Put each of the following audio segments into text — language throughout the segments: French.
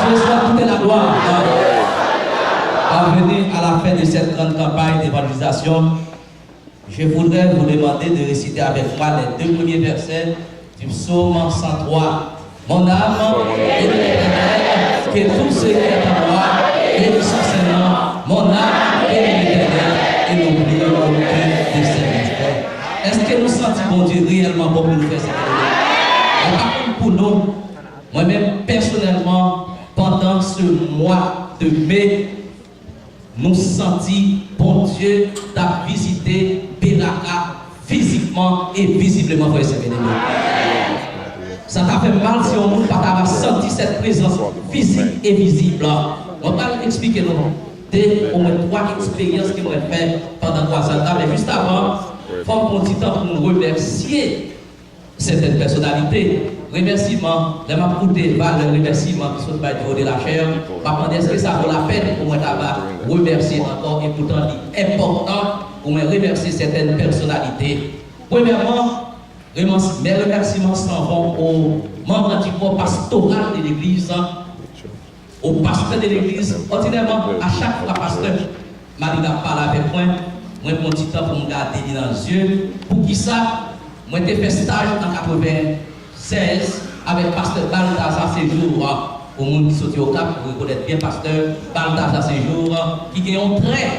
Dieu soit toute la gloire. Parvenez à la fin de cette grande campagne d'évangélisation. Je voudrais vous demander de réciter avec moi les 2 premiers versets du psaume 103. Mon âme est de l'Éternel, que tout ce qui est en moi bénisse son nom. Mon âme est de l'Éternel et n'oublie aucun de ses mystères. Est-ce que nous sentons bon Dieu réellement bon pour nous faire cette chose? Par contre, pour nous, moi-même personnellement, pendant ce mois de mai, nous sentons bon Dieu d'avoir visité Beraka physiquement et visiblement pour ses ennemis. Ça t'a fait mal si on n'a pas senti cette présence physique et visible. On va expliquer nous au moins 3 expériences que moi j'ai faites pendant 3 ans. Mais juste avant, il faut prendre du temps pour nous remercier certaines personnalités. Remerciements, les m'a coûté le remerciement qui sont de la chair. Par est-ce que ça vaut la peine pour moi d'avoir remercier encore et pourtant c'est important pour me remercier certaines personnalités. Premièrement, mes remerciements s'en vont aux membres du corps pastoral de l'église, aux pasteurs de l'église. Ordinairement, à chaque fois, pasteur, Marina parle avec moi, moi prends du temps pour me garder dans les yeux. Pour qui ça? Moi j'ai fait stage en 96 avec pasteur Balthazar Séjour. Au monde qui sortit au Cap, vous reconnaissez bien pasteur Balthazar Séjour, qui a un trait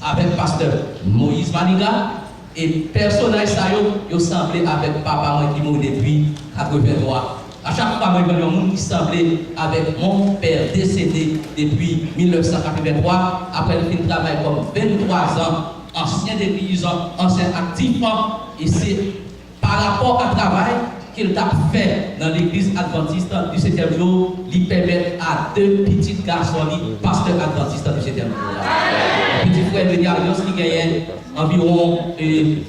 avec pasteur Moïse Maniga. Et personnage ça yo semblé avec papa moi qui mort depuis 83. À chaque fois moi je vois un monde qui semblait avec mon père décédé depuis 1983 après le fin de travail comme 23 ans ancien d'église, ancien actif et c'est par rapport au travail qu'il a fait dans l'église adventiste du 7e jour, lui permet à 2 petits garçons, pasteurs adventistes du 7e jour. Petit frère de Diagnos qui gagne environ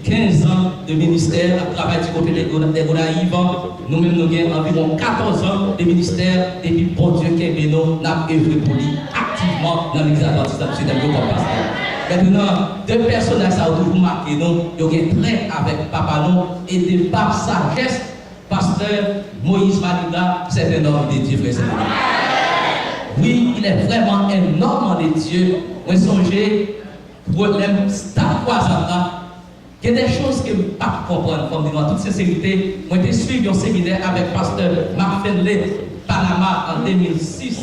15 ans de ministère à travers du côté des Gonaïves. Nous-mêmes, nous avons environ 14 ans de ministère et puis bon Dieu qui nous n'a œuvré pour lui activement dans l'église adventiste du 7e jour comme pasteur. Maintenant, 2 personnages ça ont toujours marqué nous, ils ont trait avec papa nous et de par sagesse. Pasteur Moïse Maniga, c'est un homme de Dieu, frère. Oui, il est vraiment un homme de Dieu. Moi, songez, problème, stade croisade, il y a des choses que je ne peux pas comprendre, comme en toute sincérité. Moi, j'ai suivi un séminaire avec pasteur Marc Fenley, Panama, en 2006.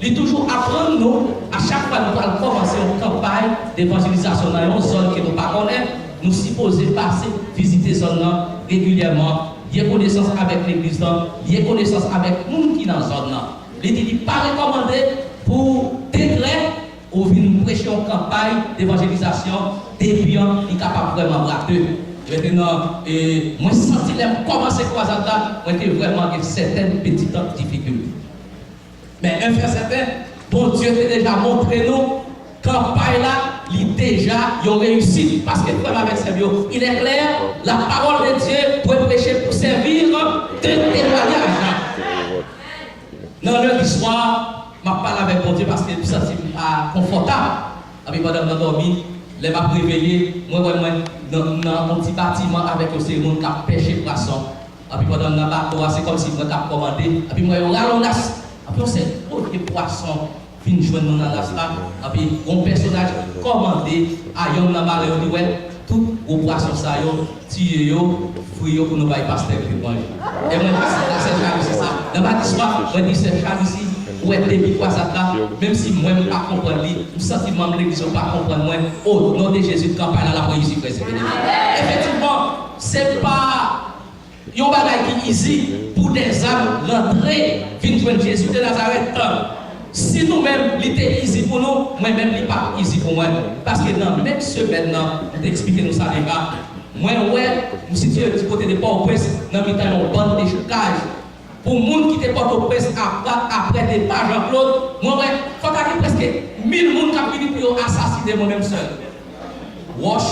Il est toujours apprendre nous, à chaque fois que nous allons commencer une campagne d'évangélisation dans une zone que nous ne connaissons pas, nous supposons passer, visiter cette zone régulièrement. Il y a connaissance avec l'église, il y a connaissance avec les gens qui sont dans la zone. Il n'est pas recommandé pour décret ou venir prêcher une campagne d'évangélisation, depuis il est capable vraiment de rater. Maintenant, moi, je sens qu'il a commencé à croiser là, moi, j'ai vraiment certaines petites difficultés. Mais un fait certain, bon Dieu t'a déjà montré nous, campagne là, il déjà il a réussi parce que frère avec Seigneur, il est clair, la parole de Dieu pour prêcher pour servir de témoignage. Dans l'heure du soir, je parle avec mon Dieu parce que je me sens confortable. Avec madame m'a dormi, elle m'a réveillé, moi dans un petit bâtiment avec un cérémonie qui a pêché poisson. Puis madame m'a bateau, c'est comme si moi j'ai commandé. Puis moi on rallonge. Puis on sait que poisson fin joindre dans la salle, puis un personnage commandé à yon na malheur dit ouais tout gros poisson ça yo tirer yo fruit yo pour nous bailler pasteur pour manger. Et moi c'est Charles c'est ça. Dans ma histoire, moi dis c'est Charles ici ouais depuis quoi ça là même si moi pas comprendre lui, ou sentiment de l'église pas comprendre moi au nom de Jésus de campagne à la réussite frère. Effectivement, c'est pas yon bagay qui easy pour des âmes l'entrée vinn joindre Jésus de Nazareth. Si nous-mêmes, il était easy pour nous, moi-même, il n'est pas easy pour moi. Parce que dans même semaine, d'expliquer nous ça déjà, moi, ouais, nous situons du côté de Port-au-Prince, dans le temps, une bande de chocage. Pour les gens qui étaient Port-au-Prince après des pas Jean-Claude, moi, ouais, il faut qu'il y ait presque 1000 personnes qui ont fini pour assassiner moi-même seul. Wash,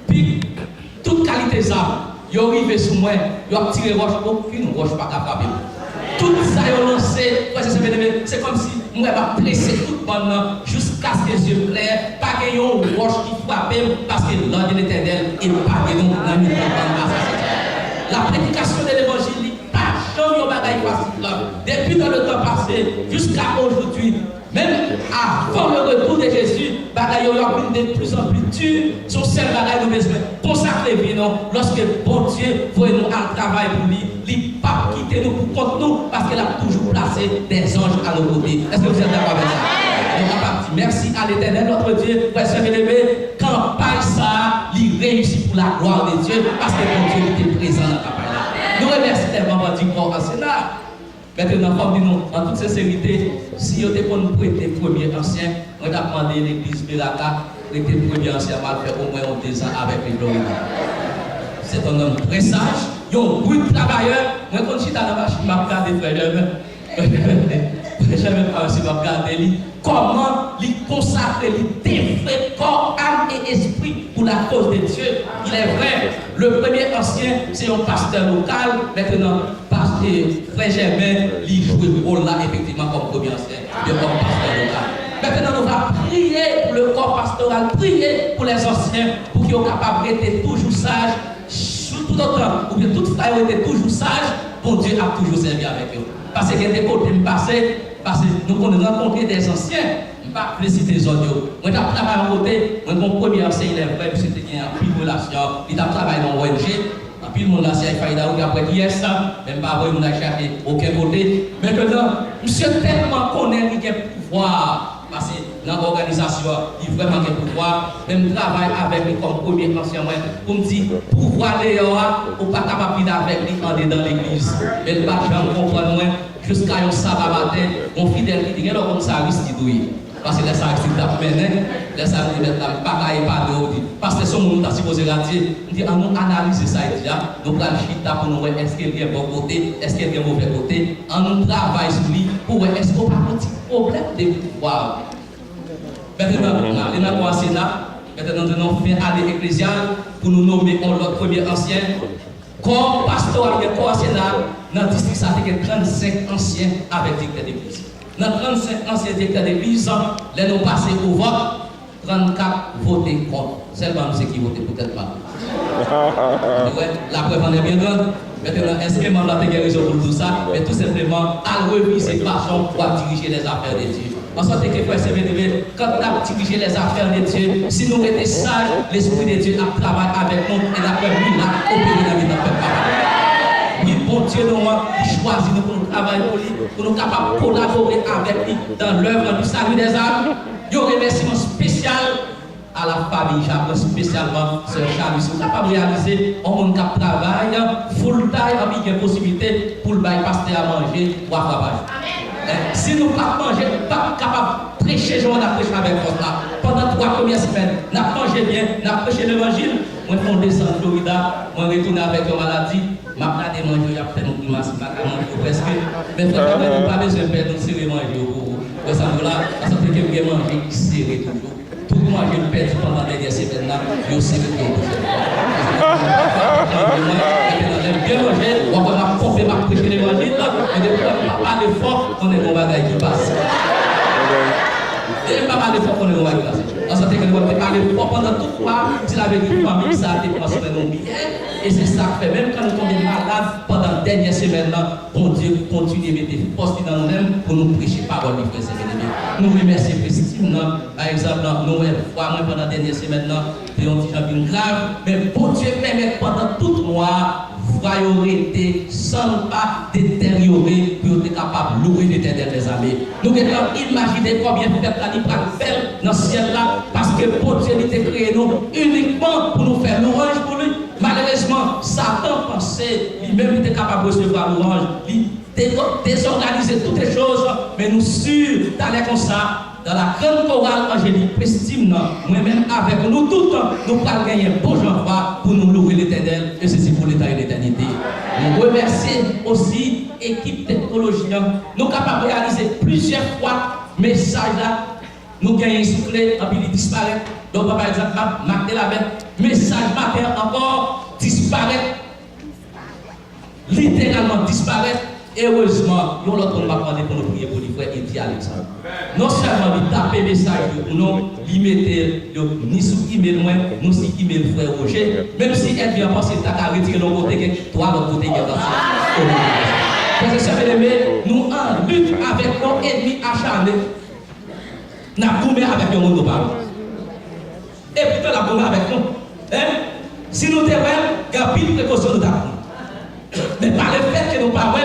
pique, toute qualité d'armes, ils sont arrivés sur moi, ils ont tiré roche, aucune roche pas capable. Tout ça est lancé, c'est comme si moi je pressé tout le monde jusqu'à ce que les yeux clairs, pas qu'il y ait une roche qui frappe parce que l'ordre de l'Éternel est pas de nous dans le La prédication de l'évangile, pas jamais un bagage facile. depuis dans le temps passé jusqu'à aujourd'hui, même avant le retour de Jésus, bagaille est de plus en plus dur. Son seul bagaille nous besoin consacrer vie non. Lorsque bon Dieu voit nous à travail pour lui, il ne pas quitter nous pour contre nous parce qu'il a toujours placé des anges à nos côtés. Est-ce que vous êtes d'accord avec ça? On va partir. Merci à l'Éternel, notre Dieu, pour être élevé. Campagne ça, il réussit pour la gloire de Dieu parce que mon Dieu était présent dans la campagne. Nous remercions tellement du corps en Sénat. Maintenant, comme nous, en toute sincérité, si vous êtes pour nous prêter premier ancien, on a demandé l'église Beraka, prêter premier ancien, mal faire au moins 2 ans avec les glorieux. C'est un homme très sage, il y a un bruit de travailleur. Moi, quand je suis dans la machine, je vais regarder frère, je vais regarder lui. Comment lui consacrer, lui défrer corps, âme et esprit pour la cause de Dieu. Il est vrai, le premier ancien, c'est un pasteur local. Maintenant, pasteur Frère Germain, il joue le rôle là, effectivement, comme premier ancien, bien comme pasteur local. Maintenant, nous allons prier pour le corps pastoral, prier pour les anciens, pour qu'ils soient capables d'être toujours sages, sous tout autre, ou bien toute frère était toujours sage, bon Dieu a toujours servi avec eux. Parce qu'il y a des côtés passés, parce que nous avons rencontré des anciens, je ne vais pas féliciter les autres. Moi, je travaille à côté, mon premier ancien, il est vrai, c'était une pile relation, il a travaillé dans l'ONG, en pile mon ancien, il fallait d'ailleurs après hier, même pas avoir n'a cherché aucun côté. Maintenant, monsieur tellement connaît qu'il a pouvoir. Parce que dans l'organisation, il a vraiment un pouvoir, même travail avec lui comme premier ancien, pour me dire, pouvoir dehors, ou pas capable avec lui quand il est dans l'église. Mais le pas jamais comprendre jusqu'à un sabbat matin, mon fidèle qui dit, comme ça, risque de parce que les sacs qui tapent maintenant, les sacs qui tapent pas de haut. Parce que ce monde est supposé dire, on dit, on analyse ça et déjà, nous prenons le chita pour nous voir est-ce qu'il y a un bon côté, est-ce qu'il y a un mauvais côté, on nous travaille sur lui pour voir est-ce qu'on a un petit problème de pouvoir. Maintenant, nous avons un Sénat, maintenant nous avons fait aller ecclésial pour nous nommer notre premier ancien. Corps pastoral, corps Sénat, dans le district, ça fait 35 anciens avec directeur d'église. Dans 35 anciens directeurs d'église, les nous passés au vote, 34 votés contre. Seulement nous qui votent, peut-être pas. La preuve en est bien grande. Maintenant, est-ce que mandat a raison pour tout ça? Mais tout simplement, à reviser façon pour diriger les affaires de Dieu. En sorte que, frère, quand on a dirigé les affaires de Dieu, si nous étions sages, l'Esprit de Dieu a travaillé avec nous et la paix, lui, là, opéré dans la vie de notre papa. Oui, bon Dieu, nous choisi nous pour nous travailler pour lui, pour nous capables de collaborer avec lui dans l'œuvre du salut des âmes. Il y a un remerciement spécial à la famille, j'appelle spécialement Sœur Charles, ils sont capables de réaliser un monde qui travaille full time, avec une possibilité pour le pasteur à manger ou à travailler. Si nous ne pouvons pas manger, nous ne sommes pas capables de prêcher, je vais prêcher avec vous là. Pendant 3 premières semaines, nous avons mangé bien, nous avons prêché l'évangile. Moi, je descends en Florida, moi, je retourne avec une maladie. Je vais manger, je vais faire une grimace, je vais manger presque. Mais frère, nous n'avons pas besoin de faire une série manger au bout. Pour ça, parce que je vais manger serré toujours. Tout le monde, je le perds pendant les 10 semaines là, je sais que je j'aime bien manger, on va pomper ma prêcher l'évangile, et depuis pas de fort, on est dans le bagage qui passe. Et pas de fort, on est dans le bagage qui passe. En sorte que nous allons aller fort pendant tout le temps, si la vécu famille, ça a été passé dans nos billets, et c'est ça que fait, même quand nous tombons malades, pendant la dernière semaine là, bon Dieu continue de mettre force dans nous-mêmes pour nous prêcher parole de frères et bien. Nous remercions Christine, par exemple, nous avons pendant la dernière semaine, nous avons dit grave, mais bon Dieu permet pendant tout le mois, priorité sans pas détériorer pour être capable de louer l'Éternel des armées. Nous devons imaginer combien de fêtes il va faire dans ce ciel-là, parce que bon Dieu il a créé nous uniquement pour nous faire l'orange pour lui. Malheureusement, Satan pensait, lui-même était capable de recevoir l'orange, il désorganiser toutes les choses, mais nous sûrs d'aller comme ça. Dans la grande chorale angélique, estime moi-même avec nous tous, nous allons gagner un beau jour pour nous louer l'Éternel, et ceci pour l'État et l'éternité. Nous remercions aussi l'équipe technologique. Nous sommes capables de réaliser plusieurs fois message là. Nous gagnons soufflé, et puis il disparaît. Donc, par exemple, Marc de la bête, message matin encore disparaît. Littéralement disparaît. Heureusement, nous l'autre on va demander pour nous prier pour les frères et dire Alexandre. Non seulement il tape message pour nous, il mettait ni sous email moins, nous si email frère Roger, même si elle vient penser que tu as retiré l'autre côté, toi l'autre côté qui est dans ça. Frères et sœurs bien-aimés, nous ennemis acharnés. N'a goumé avec le monde parle. Et puis la goumé avec nous. Hein? Si nous devons, il y a pile précaution nous avons. Mais par le fait que nous parlons,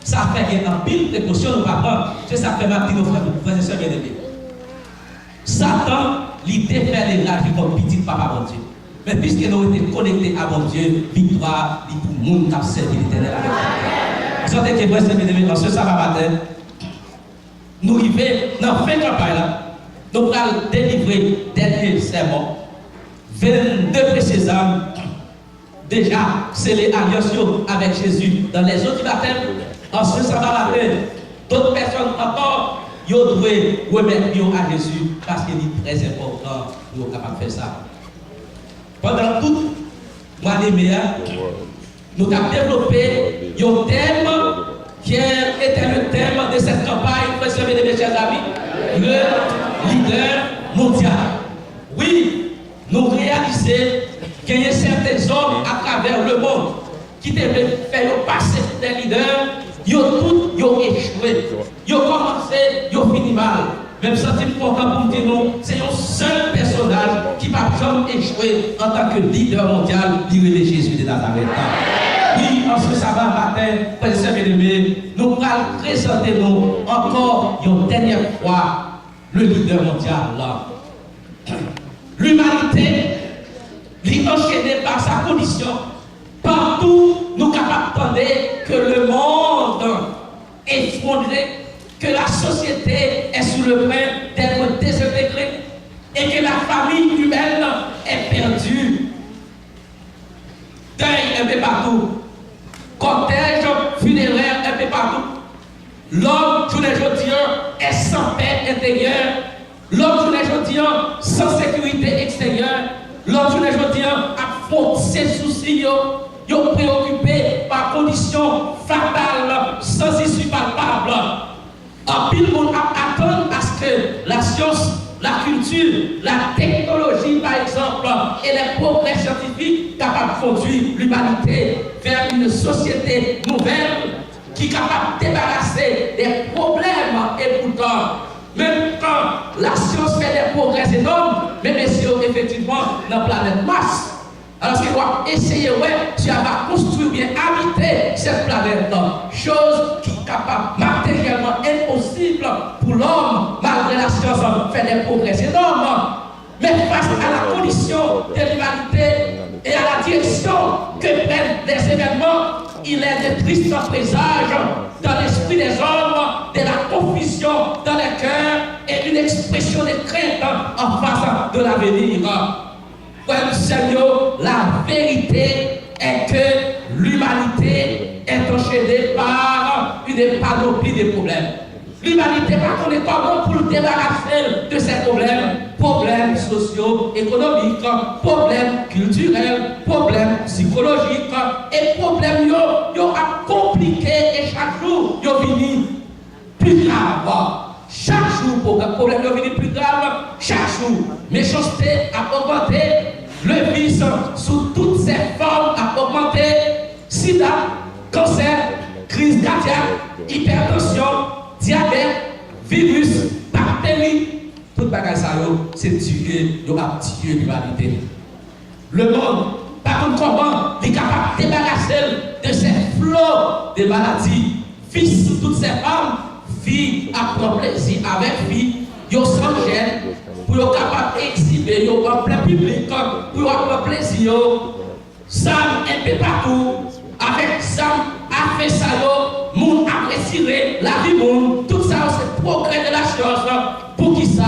ça fait qu'il y a pile précaution nous parlons. C'est ça que fait ma petite frère et soeur bien-aimés. Satan, l'idée de faire les lacs comme petit papa bon Dieu. Mais puisque nous sommes connectés à bon Dieu, victoire, tout le monde qui a servi l'éternel avec nous. Vous savez que vous êtes dans ce sabbat matin, nous arrivons dans la fin de campagne là, nous allons délivrer dernier sermon, 22 précieux âmes, déjà scellés alliance avec Jésus dans les autres baptêmes, en ce sabbat matin, d'autres personnes encore. Vous devez remettre à Jésus parce qu'il est très important pour nous capables de faire ça. Pendant toute l'année, nous avons développé un thème qui était le thème de cette campagne, mes chers amis, le leader mondial. Oui, nous réalisons qu'il y a certains hommes à travers le monde qui devaient faire passer des leaders. Ils ont échoué. Ils ont commencé, ils ont fini mal. Même si je suis content pour dire non, c'est un seul personnage qui va jamais échouer en tant que leader mondial, l'île de Jésus de Nazareth. Oui, en ce sabbat matin, frères et bien-aimés, nous allons présenter nous encore une dernière fois le leader mondial. L'humanité, est enchaînée par sa condition. Partout, nous sommes capables que le monde est effondré, que la société est sous le point d'être désintégrée et que la famille humaine est perdue. Deuil un peu partout, cortège funéraire un peu partout. L'homme, tous les jours, est sans paix intérieure. L'homme, tous les jours, sans sécurité extérieure. L'homme, tous les jours, a font ses soucis. Ils sont préoccupés par conditions fatales, sans issue palpable. En pile, on attend à ce que la science, la culture, la technologie, par exemple, et les progrès scientifiques capables de conduire l'humanité vers une société nouvelle qui est capable de débarrasser des problèmes. Et pourtant, même quand la science fait des progrès énormes, mais messieurs, effectivement, dans la planète Mars, alors qu'il doit essayer, tu vas construire bien, habiter cette planète. Chose qui est capable, matériellement impossible pour l'homme, malgré la science, fait des progrès énormes. Mais face à la condition de l'humanité et à la direction que prennent les événements, il est de tristes présages dans l'esprit des hommes, de la confusion dans les cœurs et une expression de crainte en face de l'avenir. Seigneur, la vérité est que l'humanité est enchaînée par une panoplie de problèmes. L'humanité va connaître comment pour le débarrasser de ces problèmes. Problèmes sociaux, économiques, problèmes culturels, problèmes psychologiques et problèmes qui ont compliqué et chaque jour ils viennent plus grave. Chaque jour, problème est devenu plus grave. Chaque jour, méchanceté a augmenté. Le vice sous toutes ses formes a augmenté. Sida, cancer, crise cardiaque, hypertension, diabète, virus, bactéries. Tout bagage ça, c'est tuer, il a tué l'humanité. Le monde, par contre, comment il est capable de débarrasser de ces flots de maladies. Fils sous toutes ses formes. Vie à prendre plaisir avec vie, ils sont gêne pour être capable d'exhiber en plein public, pour avoir plaisir. Ça un peu partout, avec ça, a fait ça, moun a retiré la vie, moun. Tout ça, c'est le progrès de la science. Pour qui ça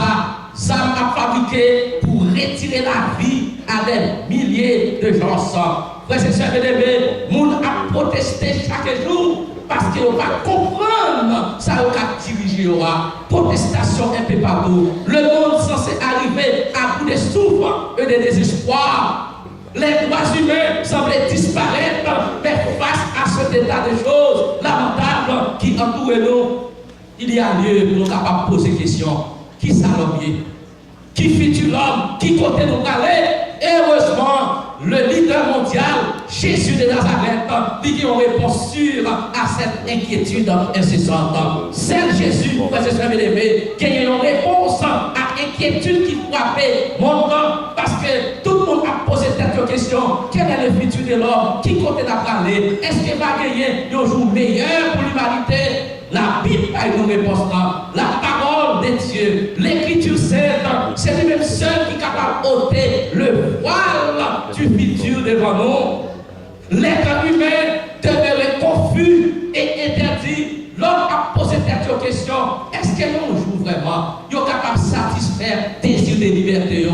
a fabriqué pour retirer la vie à des milliers de gens. Frères et sœurs bien-aimés, moun a protesté chaque jour. Parce qu'on va comprendre ça va diriger protestation un peu partout. Le monde censé arriver à bout de souffle et de désespoir. Les droits humains semblent disparaître, mais face à cet état de choses lamentables qui entourent nous, il y a lieu pour nous capables de poser des questions. Qui s'allume? Qui fit l'homme? Qui comptait nous aller? Heureusement, le leader mondial, Jésus de Nazareth, il y a une réponse sûre à cette inquiétude incessante. C'est Jésus, frères et sœurs bien-aimés, qui a une réponse à l'inquiétude qui frappait mon temps, parce que tout le monde a posé cette question. Quel est le futur de l'homme? Qui compte la parler? Est-ce qu'il va gagner un jour meilleur pour l'humanité? La Bible a une réponse là. La parole de Dieu, l'écriture sainte, c'est lui-même seul qui est capable d'ôter le voile du futur devant nous. L'être humain demeurait confus et interdit. L'homme a posé cette question. Est-ce que nous joue vraiment? Il est capable de satisfaire le désir de liberté.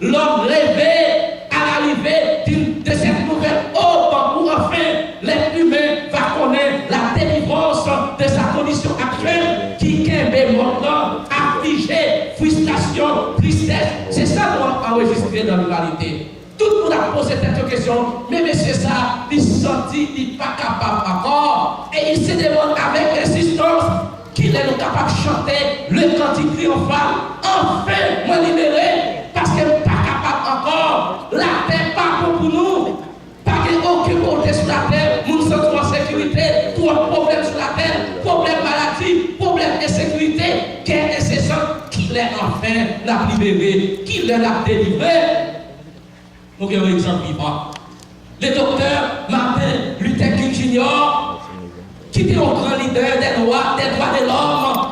L'homme rêvait à l'arrivée de cette nouvelle œuvre où enfin l'être humain va connaître la délivrance de sa condition actuelle qui est maintenant affligé, frustration, tristesse. C'est ça qu'on a enregistré dans l'humanité. Tout le monde a posé cette question, mais monsieur ça, il sentit, il n'est pas capable encore. Et il se demande avec insistance qu'il est capable de chanter le cantique triomphal. Enfin, moi libéré, parce qu'il n'est pas capable encore. La terre pas pour nous. Pas aucun côté sur la terre, nous nous sentons en sécurité. Tout un problème sur la terre, problème maladie, problème d'insécurité, guerre incessante. Qu'il est enfin la libéré, qu'il est la délivré. Nous avons un exemple vivant. Le docteur Martin Luther King Jr., qui était un grand leader des droits de l'homme,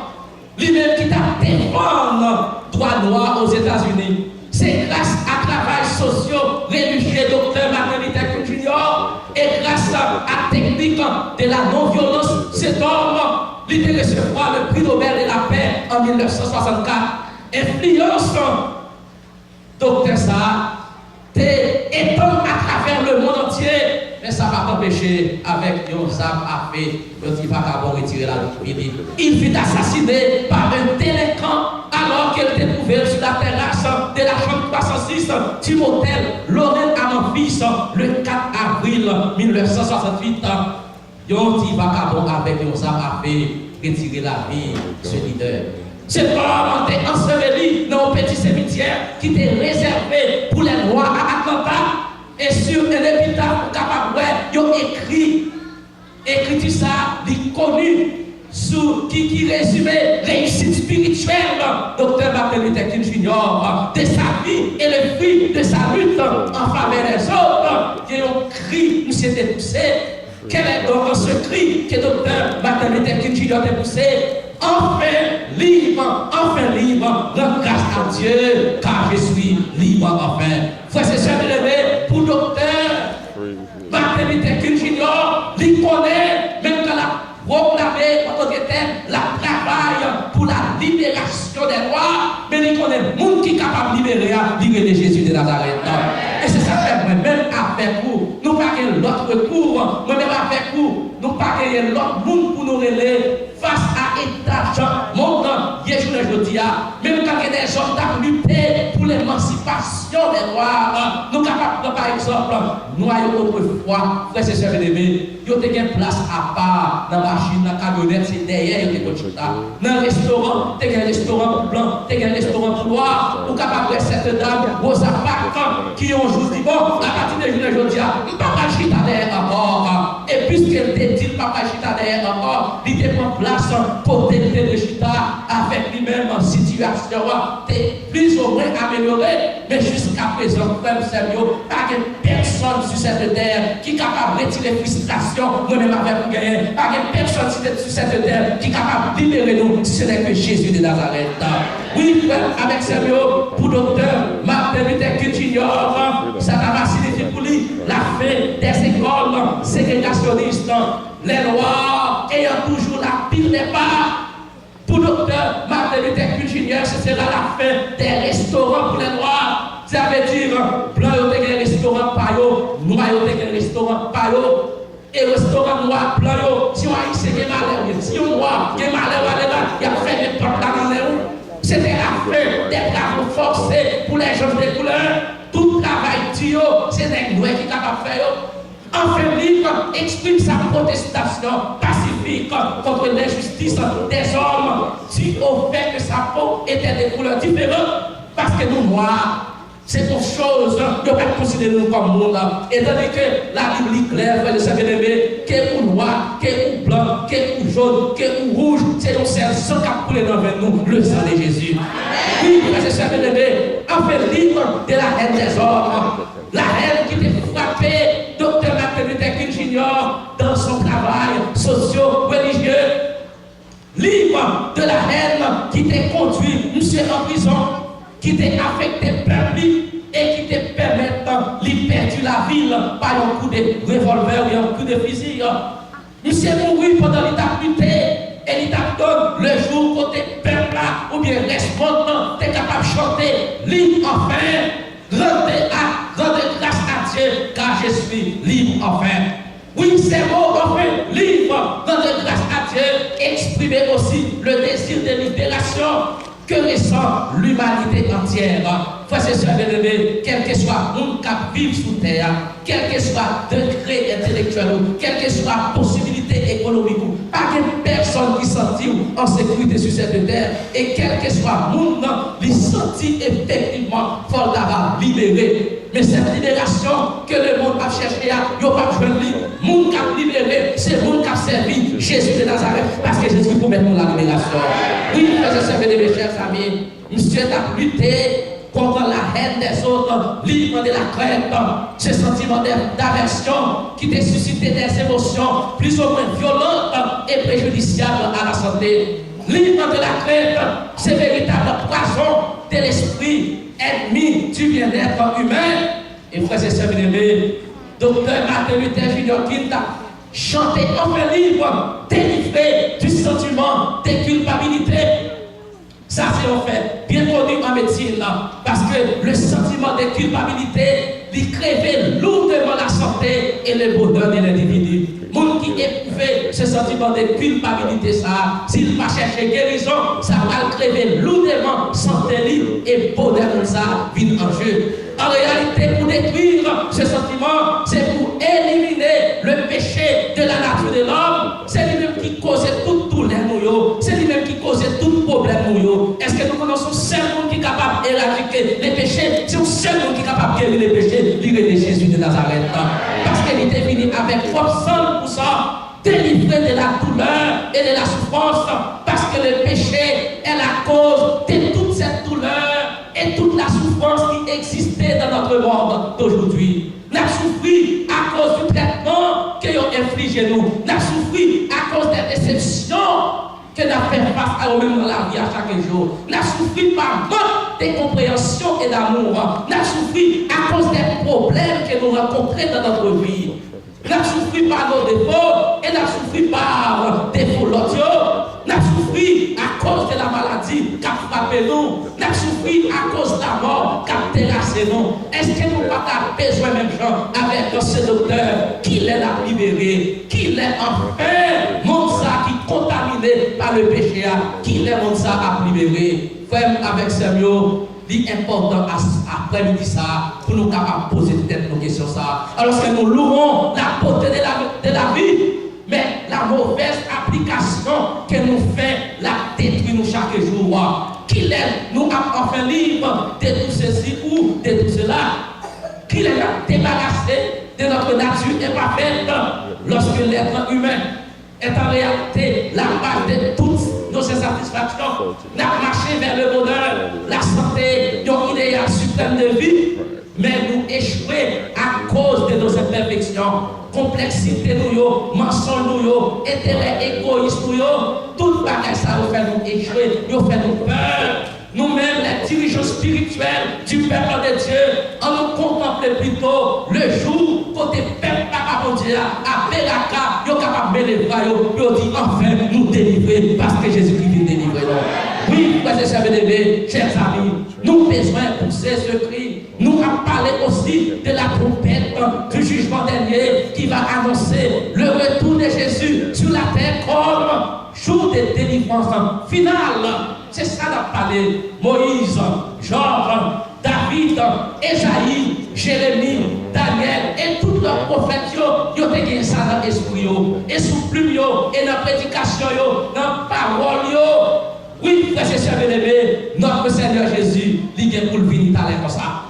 lui-même qui a défendu les droits noirs aux États-Unis. C'est grâce à travail social religieux docteur Martin Luther King Jr. et grâce à la technique de la non-violence, cet homme, il a reçu le prix Nobel de la paix en 1964. Influence docteur ça. Étendre à travers le monde entier, mais ça va t'empêcher avec un zap à fait, il va d'abord retirer la vie. Il fut assassiné par un délinquant alors qu'elle était trouvée sur la terrasse de la chambre 306 Timothée Lorraine à mon fils le 4 avril 1968. Il va d'abord avec un zap à fait, retirer la vie de ce leader. Cet homme était enseveli dans un petit cimetière qui était réservé pour les Noirs à Atlanta. Et sur un épitaphe capable, ils ont écrit ça, il connu, qui résumait réussite spirituelle, Dr. Martin Luther King Jr., de sa vie et le fruit de sa lutte en faveur des autres, qui ont crié, nous s'était poussé. Quel est donc ce cri que Dr. Martin Luther King Jr. a poussé? Enfin libre, rends grâce à Dieu, car je suis libre enfin. Frères et sœurs bien-aimés, pour docteur Martin Luther King Jr., il connaît, même quand la proclamé en tant que tel, la travail pour la libération des Noirs, mais il connaît le monde qui est capable de libérer de Jésus de Nazareth. Et c'est ça fait moi-même avec vous. Nous pas gagner l'autre recours, moi-même avec vous. Nous pas gagner l'autre monde pour nous relayer face à l'état monde. Je dis, même quand il y a des gens qui ont lutté pour l'émancipation des Noirs, nous sommes capables, par exemple, nous avons autrefois, frères et sœurs bien-aimés, nous avons une place à part dans la machine, dans la camionnette, c'est derrière, nous avons dans le restaurant, nous avons un restaurant pour blanc, nous avons un restaurant pour noir, nous sommes capables de cette dame, vos appartements qui ont juste dit, bon, à partir de je dis, nous ne pas chita derrière encore. Et puisqu'elle te dit, papa chita derrière encore, il te prend place pour t'aider de chita avec lui-même en situation, t'es plus ou moins amélioré, mais jusqu'à présent, frère Samuel, pas de personne sur cette terre qui est capable de retirer frustration, nous-mêmes avec vous gagner, pas de personne sur cette terre qui est capable de libérer nous, si ce n'est que Jésus de Nazareth. Oui, frère, avec Samuel, pour docteur Martin Luther King Jr., ça va signifier pour lui la fin des écoles ségrégationnistes, les Noirs ayant toujours la pile des parts. Pour docteur Martin Luther King Jr., ce sera la fin des restaurants pour les Noirs. Ça veut dire, blanc a des restaurants payo, noir a des restaurants payo, et restaurant noir, blanc, si on a ici des malheurs, si on noir, des malheurs, il y a fait des portes dans les roues. C'était la fin des travaux forcés pour les gens de couleur. Tout travail dur, c'est des noirs qui sont capables de faire. Enfin, libre exprime sa protestation pacifique contre l'injustice des hommes, si au fait que sa peau était de couleurs différentes, parce que nous noirs, C'est une chose, ne pas considérer nous comme monde. Et tandis que la Bible claire, frère de sa bien-aimé, qu'est ou noir, qu'est ou blanc, qu'est ou jaune, qu'est ou rouge, c'est un seul sang qui a coulé dans nous, le sang de Jésus. Oui, frère de sa bien-aimé, en fait livre de la haine des hommes. La haine qui était frappée, docteur Martin Luther King Jr. dans son travail socio-religieux. Livre de la haine qui t'a conduit, monsieur en prison, qui t'a affecté public et qui te permet de perdre la ville par un coup de revolver ou un coup de fusil. Monsieur mouru pendant l'état lutté et l'état donne le jour où t'es peuple ou bien respondant, t'es capable de chanter, libre enfin, rendez grâce à Dieu car je suis libre enfin. Oui, ces mots enfin libre, rendez grâce à Dieu, exprimer aussi le désir de libération que ressent l'humanité entière. Frères et sœurs bien-aimés, quel que soit le monde qui vit sous terre, quel que soit le degré intellectuel, quelle que soit la possibilité économique, pas de personne qui sentit en sécurité sur cette terre, et quel que soit le monde, il sentit effectivement fort d'avoir libéré. Mais cette libération que le monde a cherché à, il n'y a pas besoin de lui. Le monde qui a libéré, c'est le monde qui a servi Jésus de Nazareth, parce que Jésus pour mettre la libération. Oui, frères et sœurs bien-aimés, chers amis, monsieur a lutté contre la haine des autres, libre de la crainte, ce sentiment d'aversion qui te suscité des émotions plus ou moins violentes et préjudiciables à la santé. Libre de la crainte, c'est véritable poison de l'esprit, ennemi du bien-être humain. Et frères et sœurs bien-aimés, docteur Martin Luther Jr. King a chanté enfin libre, délivré du sentiment de culpabilité. Ça, c'est en fait bien connu en médecine, parce que le sentiment de culpabilité lui crève lourdement la santé et le bonheur de l'individu. Les gens qui éprouvent ce sentiment de culpabilité, ça, s'il va chercher guérison, ça va le crever lourdement santé et bonheur de ça vient en jeu. En réalité, pour détruire ce sentiment, c'est pour éliminer le péché de la nature de l'homme. C'est lui-même qui cause toute douleur, c'est lui-même qui cause tout problème. Est-ce que nous connaissons un seul monde qui est capable d'éradiquer les péchés? C'est un seul monde qui est capable de guérir les péchés, l'île de Jésus de Nazareth. Parce qu'il était venu avec 100% délivré de la douleur et de la souffrance. Parce que le péché est la cause de toute cette douleur et toute la souffrance qui existait dans notre monde d'aujourd'hui. Nous avons souffert à cause du traitement qu'ils ont infligé nous. Nous avons souffert à cause des déceptions que nous avons fait face à nous-mêmes dans la vie à chaque jour. Nous avons souffert par manque de compréhension et d'amour. Nous avons souffert à cause des problèmes que nous rencontrons dans notre vie. Nous avons souffert par nos défauts et nous avons souffert par des l'audio. Nous avons souffert à cause de la maladie qui a frappé nous. Nous avons souffert à cause de la mort qui a terrassé nous. Est-ce que nous n'avons pas besoin même gens avec ce docteur qui l'est libéré, qui l'est enfin, monde ça qui est contaminé par le péché, qui l'est monde ça à libérer. Frère, avec Samuel, il est important après-midi ça pour nous capables de poser nos questions ça. Alors que nous louons la beauté de la vie, mais la mauvaise application que nous faisons la détruit nous chaque jour. Qu'il est nous enfin libre de tout ceci ou de tout cela. Qu'il est débarrassé de notre nature imparfaite lorsque l'être humain est en réalité la base de toutes nos insatisfactions. Nous avons marché vers le bonheur, la santé, notre idéal suprême de vie, mais nous échouons à cause de nos imperfections, complexité, mensonge, intérêt égoïste, tout bagage ça nous fait nous échouer, nous fait nous peur. Nous-mêmes, les dirigeants spirituels du peuple de Dieu, en nous contemplant plutôt le jour où les peuples par Dieu à Beraka, ils sont capables de mettre les bras, ils disent enfin nous délivrer parce que Jésus-Christ vient délivrer. Oui, frères et sœurs bien-aimés, chers amis, nous avons besoin de pousser ce cri. Nous avons parlé aussi de la trompette du jugement dernier qui va annoncer le retour de Jésus sur la terre comme jour de délivrance finale. C'est ça qu'on a parlé. Moïse, Job, David, Esaïe, Jérémie, Daniel et tous leurs prophètes, ils ont gagné ça dans l'esprit, et sous plume, et dans la prédication, dans la parole. Oui, frères et sœurs bien-aimés, notre Seigneur Jésus, il vient pour le venir comme ça.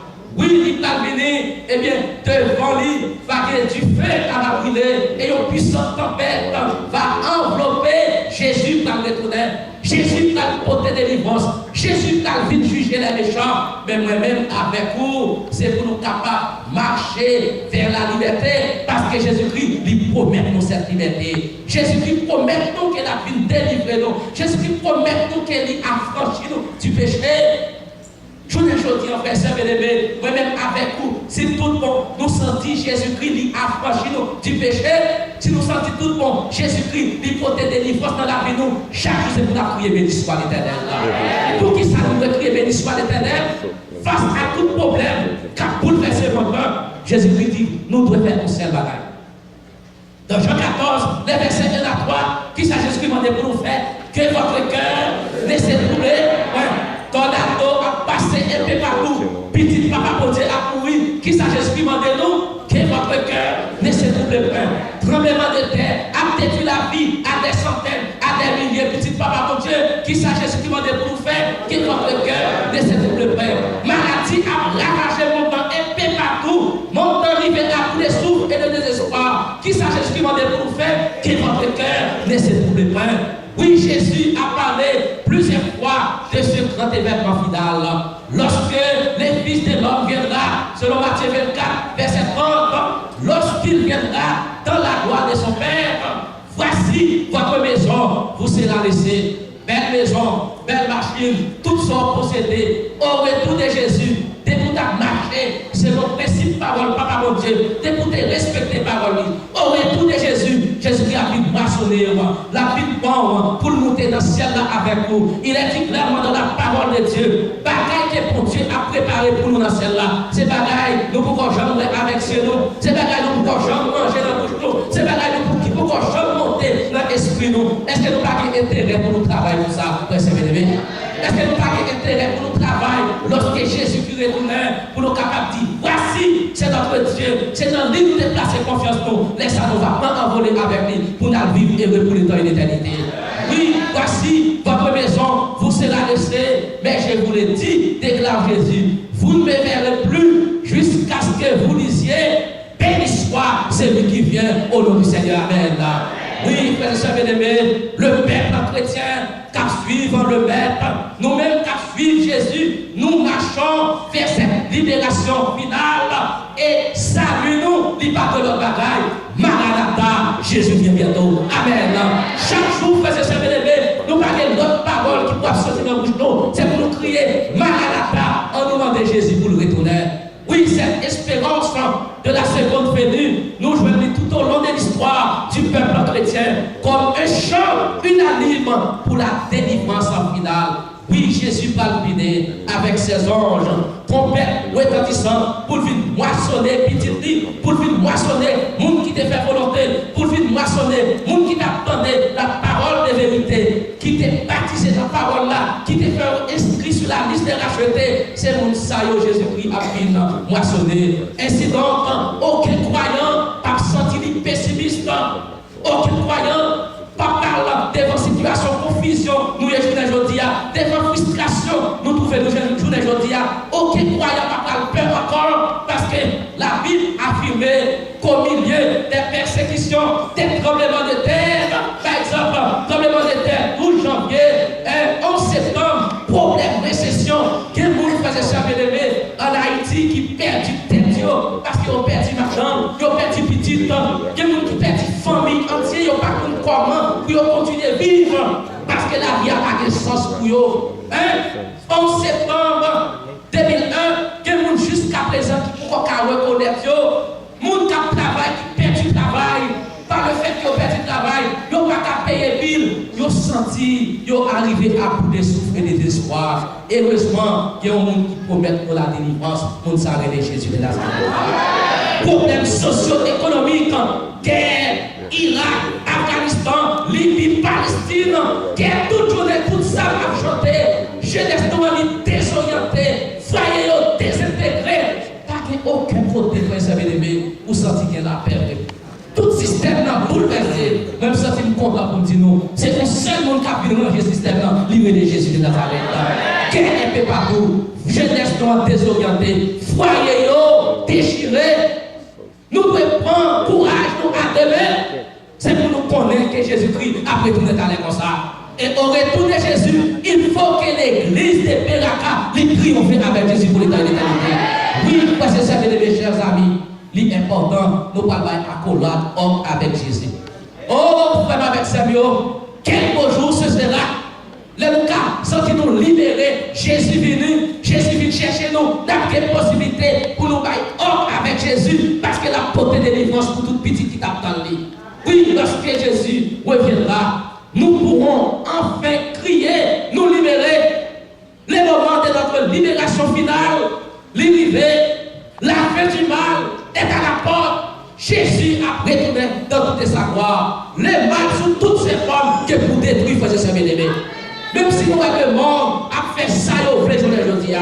eh bien, devant lui, va du feu à la brûler et une puissante tempête va envelopper Jésus par le tonnerre. Jésus va porter délivrance. Jésus va venir juger les méchants. Mais moi-même, avec vous, c'est pour nous capables de marcher vers la liberté. Parce que Jésus-Christ lui promet nous cette liberté. Jésus-Christ promet nous qu'il a pu délivrer nous. Jésus-Christ promet nous qu'il a affranchi nous du péché. Je ne dis en fait, bien-aimé, moi-même avec vous, si tout le monde nous sentit Jésus-Christ lui affranchi nous du péché, si nous sentons tout le monde Jésus-Christ lui porter délivrance dans la vie, nous, chaque jour c'est pour nous crier béni soit l'Éternel. Pour qui ça nous veut crier béni soit l'Éternel? Face à tout problème qu'a bouleversé votre monde, Jésus-Christ dit, nous devons faire un seul bagage. Dans Jean 14, les versets 1 à 3, qui ça Jésus-Christ m'a demandé pour nous faire? Que votre cœur ne s'ébrouille. Tornado a passé un peu partout. Petit papa pour Dieu a couru. Qui ça Jésus m'a dit nous? Que votre cœur ne se trouble pas. Tremblement de terre a détruit la vie à des centaines, à des milliers. Petit papa pour Dieu. Qui ça Jésus m'a dit pour nous faire? Que votre cœur ne se trouble pas. Maladie a ravagé mon temps un peu partout. Mon temps arrivé à tous les souffles et le désespoir. Qui ça Jésus m'a dit pour nous faire? Que votre cœur ne se trouble pas. Oui, Jésus a parlé plusieurs fois de ce grand événement final. Lorsque les fils de l'homme viendra, selon Matthieu 24, verset 30, lorsqu'il viendra dans la gloire de son Père, voici votre maison vous sera laissée. Belle maison, belle machine, toutes sont possédées. Au retour de Jésus, dès que vous marché selon le principe parole, papa mon Dieu, dès que vous respectez parole, au retour de Jésus, Jésus a pu maçonner, la vie bon pour monter dans le ciel là avec vous. Il est dit clairement dans la parole de Dieu, bagaille que bon Dieu a préparé pour nous dans le ciel là. Ces bagailles, nous pouvons jamais avec chez nous. Ces bagailles, nous pouvons jamais manger dans notre nous. Ces bagailles, nous pouvons jamais monter dans l'esprit nous. Est-ce que nous n'avons pas intérêt pour nous travailler pour ça? Est-ce que nous n'avons pas intérêt pour nous travailler lorsque Jésus-Christ retourne pour nous capables de dire, voici, c'est notre Dieu, c'est dans lui nous déplacer confiance nous. Laisse ça nous va pas envoler avec lui pour nous vivre et pour le temps et l'éternité. Oui, voici votre maison vous sera laissée, mais je vous l'ai dit, déclare Jésus, vous ne me verrez plus jusqu'à ce que vous disiez, béni soit celui qui vient au nom du Seigneur. Amen. Oui, frères et sœurs bien-aimés, le peuple chrétien, qu'à suivre le maître, nous-mêmes qu'à suivre Jésus, nous marchons vers cette libération finale et salut-nous, il pas de notre bagaille. Maranatha, Jésus vient bientôt. Amen. Chaque jour, frères et sœurs bien-aimés, nous parlons d'autres paroles qui doivent sortir dans la bouche nous. C'est pour nous crier Maranatha en nous demandant Jésus pour le retourner. Oui, cette espérance de la seconde venue, nous jouons tout au long de l'histoire du peuple chrétien comme un chant unanime pour la délivrance finale. Oui, Jésus va le guider avec ses anges, trompette retentissant, pour venir moissonner petit lit, pour venir moissonner monde qui te fait volonté, pour venir moissonner monde qui t'attendait la parole de vérité, qui t'est baptisé dans la parole là, qui te fait inscrit sur la liste des rachetés. C'est mon saillot Jésus-Christ a fini moissonner. Ainsi donc, aucun croyant pas senti pessimiste, aucun croyant pas parlant devant situation, confusion, nous les aujourd'hui, devant frustration, nous trouvons nous aujourd'hui, aucun croyant n'a pas peur encore, parce que la Bible affirme qu'au milieu des persécutions, des tremblements de terre, par exemple, tremblement de terre 12 janvier, 11 septembre, problème, récession, quel monde faisait ça, bien-aimé, en Haïti qui perd du tête, parce qu'ils ont perdu l'argent, ils ont perdu petit temps, quel monde qui perd famille entière, ils n'ont pas compris comment pour continuer à vivre, parce que la vie n'a pas de sens pour eux. 11 septembre 2001, quel monde jusqu'à présent qui peut reconnaître, monde qui travaille, qui perd du travail, par le fait qu'ils ont perdu du travail, ils n'ont pas payer bill, ils ont senti, ils ont arrivé à bout de souffrir et de désespoir. Heureusement, il y a un monde qui promet pour la délivrance, monde s'arrête de Jésus de Nazareth. Problèmes socio-économiques, guerre, Irak, Afghanistan, Libye, Palestine, guerre toute journée, toute ça a chanté, jeunesse désorientée, foyer désintégré, pas aucun côté, frère bien-aimé, vous sentez qu'il y a la perte. Tout système n'a bouleversé, même si c'est content pour dire non. C'est le seul monde qui a pu dans le système, livré de Jésus de Nazareth. Guerre un peu partout, jeunesse désorientée, foyer déchirés. Nous devons prendre courage, nous à demain. C'est pour nous connaître que Jésus-Christ a retourné dans les comme ça. Et au retour de Jésus, il faut que l'église de Péraka les triomphe avec Jésus pour l'éternité. Oui, parce que c'est mes chers amis, l'important, nous parlons accolade homme avec Jésus. Oh, frère avec Samuel, quel beau jour ce sera. Le cas, sentez-nous libérés, Jésus venu chercher nous, dans quelle possibilité pour nous bailler homme avec Jésus, parce que la portée de délivrance pour toute petite qui tape dans le lit. Oui, lorsque Jésus reviendra, nous pourrons enfin crier, nous libérer. Le moment de notre libération finale, l'arrivée, la fin du mal est à la porte. Jésus a retourné dans toute sa gloire. Les mal sous toutes ces formes que pour détruire, frères et sœurs bien-aimés. Même si nous avons le monde a fait ça au vrai jour d'aujourd'hui,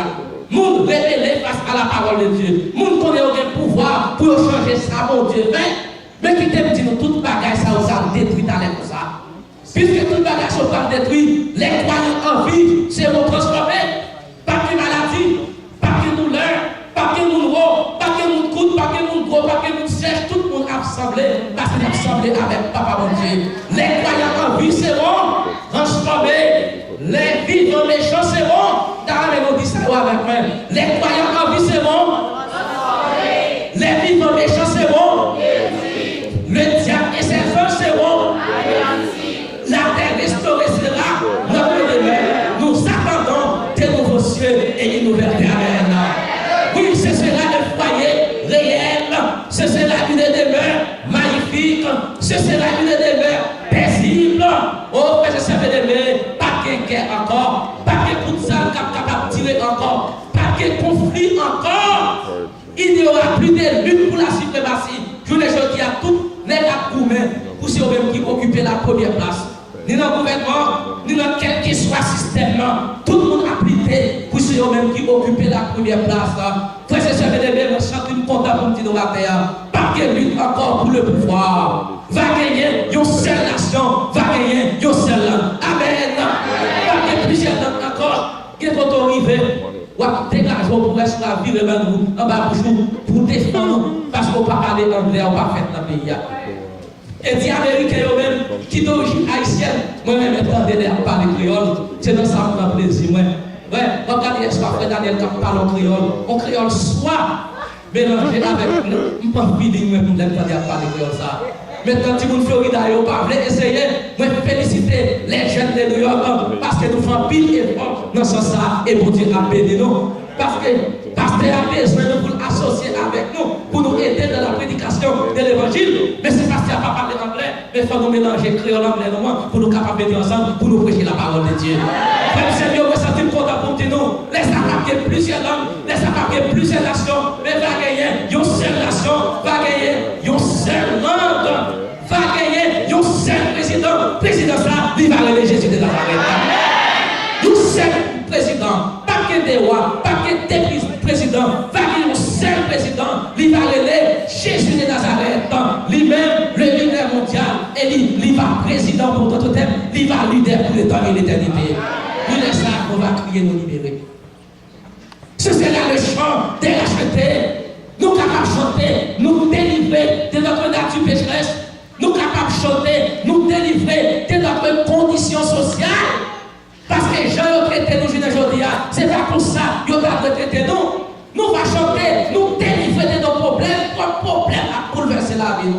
le monde révélé face à la parole de Dieu. Le monde connaît aucun pouvoir pour changer ça, mon Dieu. Mais qui t'aime dit nous, toute bagaille ça a détruit dans les comme ça. Puisque toute bagaille ça a détruit, les croyants en vie, c'est nous transformer. Pas de maladie, pas de douleur, pas de nouveau, pas de coude, pas de gros, pas de sèche, tout le monde a assemblé, parce qu'il a assemblé avec Papa mon Dieu. Les croyants en vie seront transformés. Les vivants méchants seront, dans la même dit ça avec moi. Les croyants en vie seront, les vivants méchants seront, le diable et ses œuvres seront, la terre restaurée sera notre demeure. Nous attendons de nouveaux cieux et une nouvelle terre. Oui, ce sera un foyer réel, ce sera une demeure magnifique, ce sera une demeure paisible. Oh, frère, je sais de pas de guerre encore, pas de coup de salle capable de tirer encore, pas de conflit encore. Il n'y aura plus de lutte pour la suprématie. Je ne dis à tout, les gars pour ceux qui occupent la première place. Ni dans le gouvernement, ni dans quel que soit le système, tout le monde a plié pour ceux qui occupent la première place. Frère, c'est ça, je suis content pour me dire la terre. Pas de lutte encore pour le pouvoir. Va gagner une seule nation, va gagner une seule langue. Amen. Pas de plusieurs langues encore. Qu'est-ce qu'on est arrivé? Ou à dégager pour rester la vie de nous, en bas pour défendre, parce qu'on ne peut pas parler anglais, on ne peut pas faire dans le pays. Et les Américains eux-mêmes, qui sont d'origine haïtienne, moi-même, j'entendais parler créole, c'est dans ça que je plaisir. Ouais, regardez ce que Daniel parle en créole. En créole, soit mélangé avec nous, je ne peux pas feeling, je ne peux pas parler créole ça. Maintenant, si vous Florida, vous pouvez essayer, je féliciter les jeunes de New York parce que nous faisons pile effort dans ce sens et pour dire à bénir nous. Parce que pasteur a besoin de vous associer avec nous pour nous aider dans la prédication de l'évangile. Mais si pasteur n'a pas parlé anglais, mais il faut nous mélanger créole anglais pour nous capables de ensemble pour nous prêcher la parole de Dieu. Frère Seigneur, vous sentez content pour nous. Laissez appartenir plusieurs langues, laissez appartenir plusieurs nations, mais va gagner une seule nation, va gagner une seule langue, va gagner un seul président. Président ça, il va aller Jésus de Nazareth. Un seul président, pas que des rois, pas que des présidents, va gagner un seul président, il va aller Jésus de Nazareth, lui-même le leader mondial, et il va président pour notre thème, il va leader pour le temps et l'éternité. Il est ça qu'on va crier nous libérer. Ce sera le chant des rachetés. Nous capables de chanter, nous délivrer de notre nature pécheresse. Nous capables de chanter, nous délivrer de notre condition sociale. Parce que les gens ont traité nous aujourd'hui, c'est pas pour ça qu'ils ont traité nous. Nous allons chanter, nous délivrer de nos problèmes. Notre problème a bouleversé la vie.